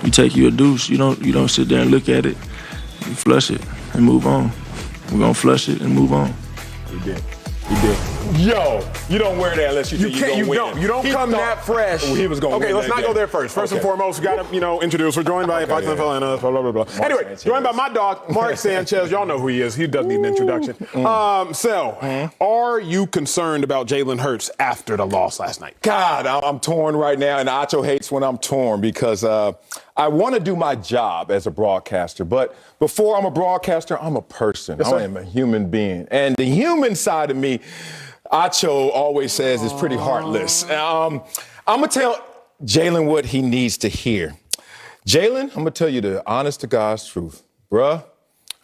You take you a deuce. You don't sit there and look at it. You flush it and move on. We're gonna flush it and move on. He did. Yo, you don't wear that unless you think you're gonna win. You don't come that fresh. He was gonna win. Okay, let's not game. go there first. First and foremost, we got to introduce. We're joined by blah blah blah. Anyway, Sanchez. joined by my dog, Mark Sanchez. Y'all know who he is. He doesn't need an introduction. Are you concerned about Jalen Hurts after the loss last night? God, I'm torn right now, and Acho hates when I'm torn because I want to do my job as a broadcaster, but before I'm a broadcaster, I'm a person. Yes, I am a human being. And the human side of me, Acho always says is pretty heartless. I'm going to tell Jalen what he needs to hear. Jalen, I'm going to tell you the honest to God's truth. Bruh,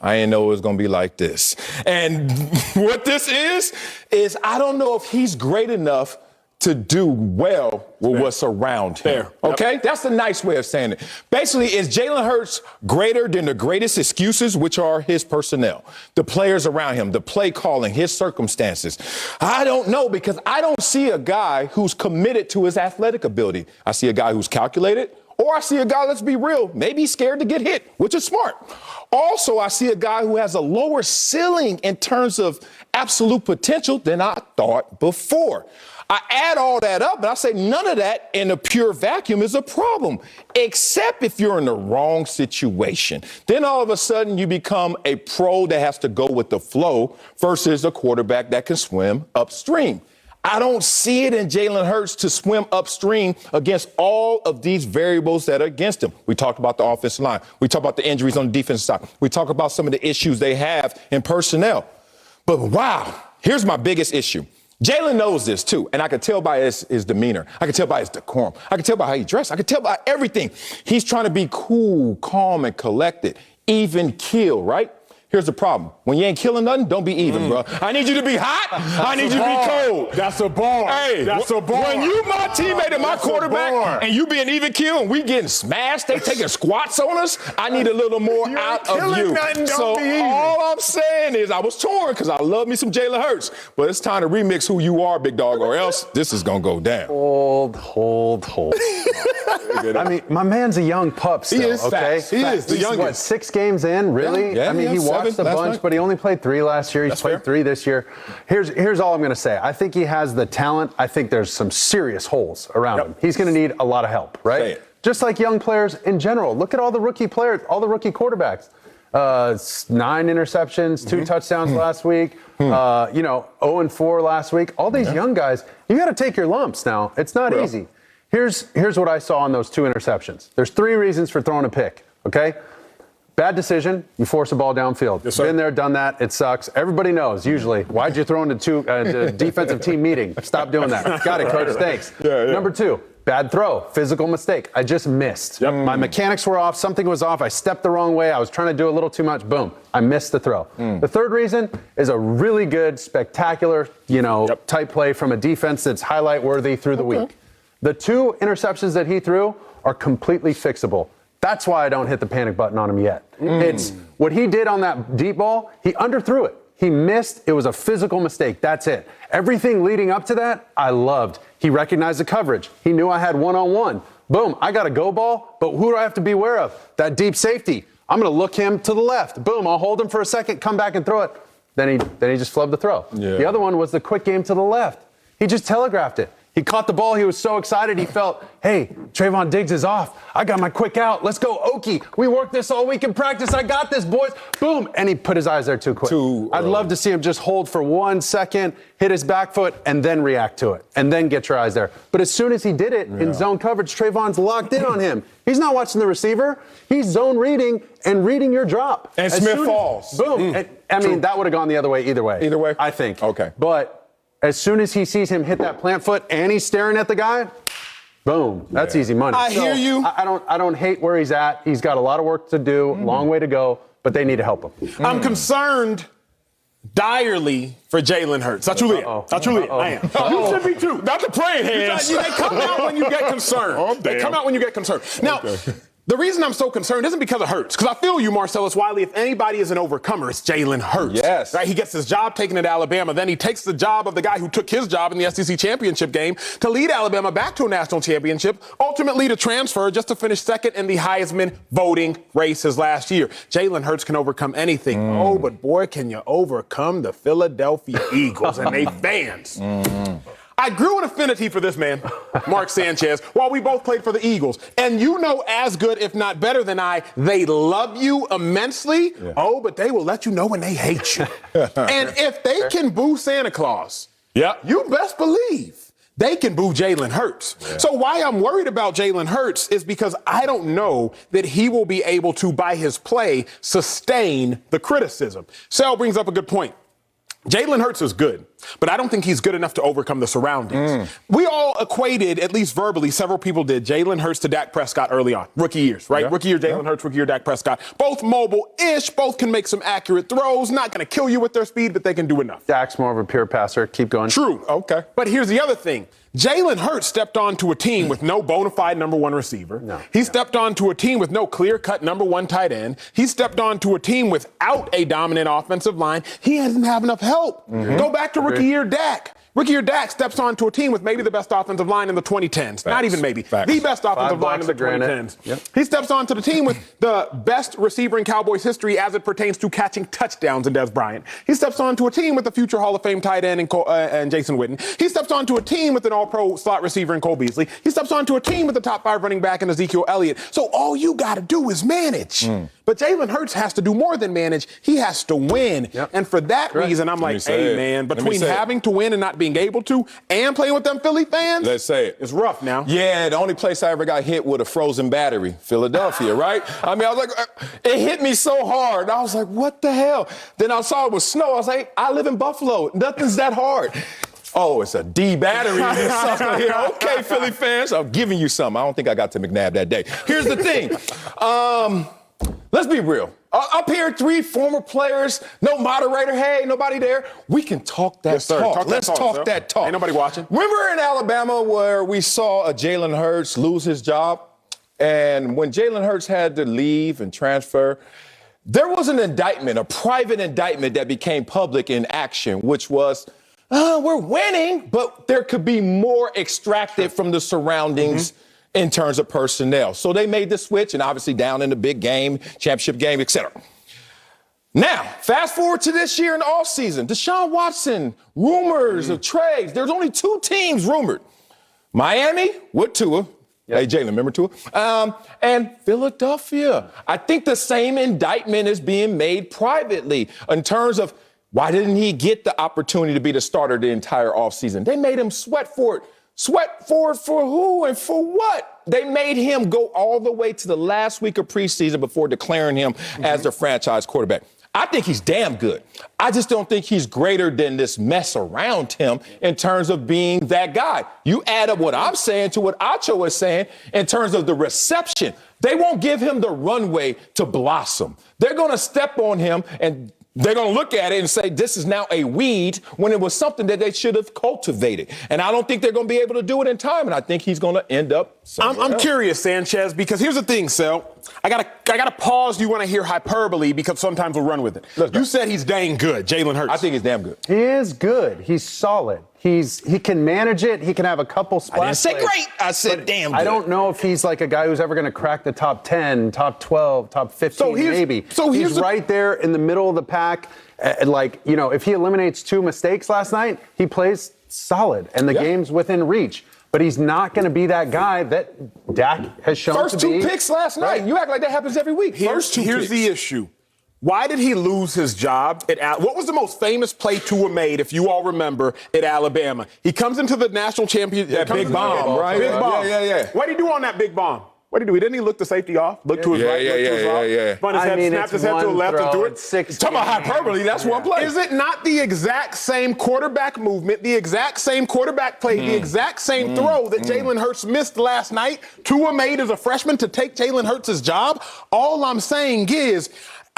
I didn't know it was going to be like this. And what this is I don't know if he's great enough to do well with what's around him. Okay? That's a nice way of saying it. Basically, is Jalen Hurts greater than the greatest excuses, which are his personnel, the players around him, the play calling, his circumstances? I don't know, because I don't see a guy who's committed to his athletic ability. I see a guy who's calculated, or I see a guy, let's be real, maybe scared to get hit, which is smart. Also, I see a guy who has a lower ceiling in terms of absolute potential than I thought before. I add all that up, and I say none of that in a pure vacuum is a problem, except if you're in the wrong situation. Then all of a sudden you become a pro that has to go with the flow versus a quarterback that can swim upstream. I don't see it in Jalen Hurts to swim upstream against all of these variables that are against him. We talked about the offensive line. We talked about the injuries on the defensive side. We talk about some of the issues they have in personnel. But wow, here's my biggest issue. Jalen knows this, too, and I can tell by his demeanor. I can tell by his decorum. I can tell by how he dressed. I can tell by everything. He's trying to be cool, calm, and collected, even kill, right? Here's the problem. When you ain't killing nothing, don't be even, bro. I need you to be hot. I need you to be cold. That's a bar. Hey, that's a bar. When you my teammate and my quarterback and you being even kill and we getting smashed, they taking squats on us, I need a little more out of you. So all I'm saying is I was torn because I love me some Jalen Hurts, but it's time to remix who you are, big dog, or else this is going to go down. Hold. I mean, my man's a young pup still, He is okay? fast. He is the youngest. What, 6 games in, really? Yeah, I mean, he watched a bunch, but he only played 3 last year. He's played 3 this year. Here's all I'm going to say. I think he has the talent. I think there's some serious holes around him. He's going to need a lot of help, right? Just like young players in general. Look at all the rookie players, all the rookie quarterbacks. 9 interceptions, 2 touchdowns last week, 0-4 last week. All these young guys, you got to take your lumps now. It's not easy. Here's what I saw on those 2 interceptions. There's 3 reasons for throwing a pick, okay? Bad decision, you force a ball downfield. Yes, sir. Been there, done that, it sucks. Everybody knows, usually. Why'd you throw into the defensive team meeting? Stop doing that. Got it, coach, thanks. Number 2, bad throw, physical mistake. I just missed. My mechanics were off, something was off, I stepped the wrong way, I was trying to do a little too much, boom, I missed the throw. The third reason is a really good, spectacular, type play from a defense that's highlight worthy through the week. The 2 interceptions that he threw are completely fixable. That's why I don't hit the panic button on him yet. It's what he did on that deep ball, he underthrew it. He missed. It was a physical mistake. That's it. Everything leading up to that, I loved. He recognized the coverage. He knew I had one-on-one. Boom, I got a go ball, but who do I have to be aware of? That deep safety. I'm going to look him to the left. Boom, I'll hold him for a second, come back and throw it. Then he just flubbed the throw. The other one was the quick game to the left. He just telegraphed it. He caught the ball. He was so excited. He felt, hey, Trayvon Diggs is off. I got my quick out. Let's go, Okie. We worked this all week in practice. I got this, boys. Boom. And he put his eyes there too quick. I'd love to see him just hold for 1 second, hit his back foot, and then react to it, and then get your eyes there. But as soon as he did it in zone coverage, Trayvon's locked in on him. He's not watching the receiver. He's zone reading and reading your drop. And Smith falls. Boom. I mean, that would have gone the other way either way. Either way? I think. Okay. But as soon as he sees him hit that plant foot and he's staring at the guy, boom, that's easy money. I hear you. I don't hate where he's at. He's got a lot of work to do, long way to go, but they need to help him. I'm concerned direly for Jalen Hurts. I truly am. I am. You should be too. Not the praying hands. They come out when you get concerned. They come out when you get concerned. Now, The reason I'm so concerned isn't because of Hurts, because I feel you, Marcellus Wiley. If anybody is an overcomer, it's Jalen Hurts. Yes. Right? He gets his job taken at Alabama. Then he takes the job of the guy who took his job in the SEC championship game to lead Alabama back to a national championship, ultimately to transfer just to finish second in the Heisman voting race his last year. Jalen Hurts can overcome anything. Oh, but boy, can you overcome the Philadelphia Eagles and they fans. I grew an affinity for this man, Mark Sanchez, while we both played for the Eagles. And you know as good, if not better than I, they love you immensely. Yeah. Oh, but they will let you know when they hate you. And if they can boo Santa Claus, you best believe they can boo Jalen Hurts. Yeah. So why I'm worried about Jalen Hurts is because I don't know that he will be able to, by his play, sustain the criticism. Sal brings up a good point. Jalen Hurts is good, but I don't think he's good enough to overcome the surroundings. We all equated, at least verbally, several people did, Jalen Hurts to Dak Prescott early on. Rookie years, right? Yeah. Rookie year Jalen Hurts, rookie year Dak Prescott. Both mobile-ish, both can make some accurate throws, not going to kill you with their speed, but they can do enough. Dak's more of a pure passer. Keep going. True. Okay. But here's the other thing. Jalen Hurts stepped onto a team with no bona fide number one receiver. No. He stepped onto a team with no clear-cut number one tight end. He stepped onto a team without a dominant offensive line. He doesn't have enough help. Go back to rookie year Dak. Rookie year Dak steps onto a team with maybe the best offensive line in the 2010s. Facts. Not even maybe. Facts. The best offensive line in the 2010s. Yep. He steps onto the team with the best receiver in Cowboys history as it pertains to catching touchdowns in Des Bryant. He steps onto a team with a future Hall of Fame tight end and Jason Witten. He steps onto a team with an all-pro slot receiver in Cole Beasley. He steps onto a team with the top 5 running back in Ezekiel Elliott. So all you got to do is manage. But Jalen Hurts has to do more than manage. He has to win. Yep. And for that reason, I'm like, hey, man, between having to win and not being able to and playing with them Philly fans, let's say it. It's rough now. Yeah, the only place I ever got hit with a frozen battery, Philadelphia, right? I mean, I was like, it hit me so hard. I was like, what the hell? Then I saw it was snow. I was like, I live in Buffalo. Nothing's that hard. Oh, it's a D battery in something here. Okay, Philly fans, I'm giving you some. I don't think I got to McNabb that day. Here's the thing. Let's be real. Up here, 3 former players, no moderator. Hey, nobody there. We can talk that talk. Let's talk that talk. Ain't nobody watching. Remember in Alabama where we saw a Jalen Hurts lose his job? And when Jalen Hurts had to leave and transfer, there was an indictment, a private indictment that became public in action, which was, we're winning, but there could be more extracted from the surroundings in terms of personnel. So they made the switch, and obviously down in the big game, championship game, etc. Now, fast forward to this year in the offseason. Deshaun Watson, rumors of trades. There's only 2 teams rumored. Miami with Tua. Yep. Hey, Jalen, remember Tua? And Philadelphia. I think the same indictment is being made privately in terms of why didn't he get the opportunity to be the starter the entire offseason? They made him sweat for it. Sweat for it for who and for what? They made him go all the way to the last week of preseason before declaring him as their franchise quarterback. I think he's damn good. I just don't think he's greater than this mess around him in terms of being that guy. You add up what I'm saying to what Acho is saying in terms of the reception. They won't give him the runway to blossom. They're going to step on him and they're going to look at it and say, this is now a weed when it was something that they should have cultivated. And I don't think they're going to be able to do it in time. And I think he's going to end up I'm curious, Sanchez, because here's the thing, Sel. I gotta pause. You want to hear hyperbole because sometimes we'll run with it. You said he's dang good, Jalen Hurts. I think he's damn good. He is good. He's solid. He can manage it. He can have a couple splash I didn't say plays, great. I said damn good. I don't know if he's like a guy who's ever going to crack the top 10, top 12, top 15 maybe. So he's right there in the middle of the pack. If he eliminates 2 mistakes last night, he plays solid and the game's within reach. But he's not going to be that guy that Dak has shown First to be. 2 picks last night. You act like that happens every week. Here's the issue. Why did he lose his job at what was the most famous play Tua made, if you all remember, at Alabama? He comes into the national championship. That big bomb, right? Big bomb. Yeah. What did he do on that big bomb? What did he do? Didn't he look the safety off? Look to his right, look to his left. Spun his head, snapped his head to the left and threw it. Talking about hyperbole, that's one play. Is it not the exact same quarterback movement, the exact same quarterback play, the exact same throw that Jalen Hurts missed last night? Tua made as a freshman to take Jalen Hurts' job? All I'm saying is,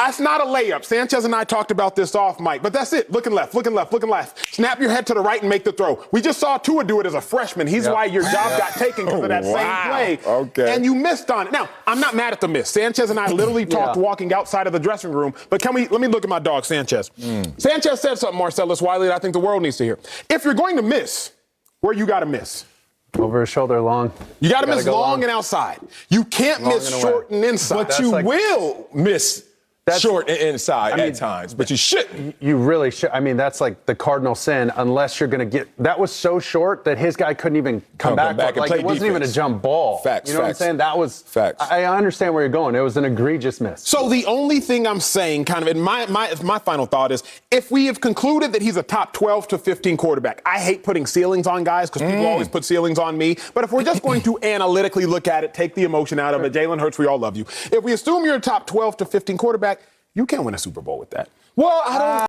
It's not a layup. Sanchez and I talked about this off mic, but that's it. Looking left, looking left, looking left. Snap your head to the right and make the throw. We just saw Tua do it as a freshman. He's why your job got taken because of that same play. Okay. And you missed on it. Now, I'm not mad at the miss. Sanchez and I literally talked walking outside of the dressing room, but let me look at my dog, Sanchez. Sanchez said something, Marcellus Wiley, that I think the world needs to hear. If you're going to miss, where you got to miss? Over his shoulder long. You got to miss long and outside. You can't Long miss and short and inside. But you will miss short and inside at times, but you shouldn't. You really should. I mean, that's like the cardinal sin unless you're going to get – that was so short that his guy couldn't even come back and like, play it wasn't defense. even a jump ball. Facts, You know what I'm saying? That was – Facts. I understand where you're going. It was an egregious miss. So the only thing I'm saying, kind of in my final thought is, if we have concluded that he's a top 12 to 15 quarterback, I hate putting ceilings on guys because people always put ceilings on me. But if we're just going to analytically look at it, take the emotion out of it, Jalen Hurts, we all love you. If we assume you're a top 12 to 15 quarterback, you can't win a Super Bowl with that. Well, I don't.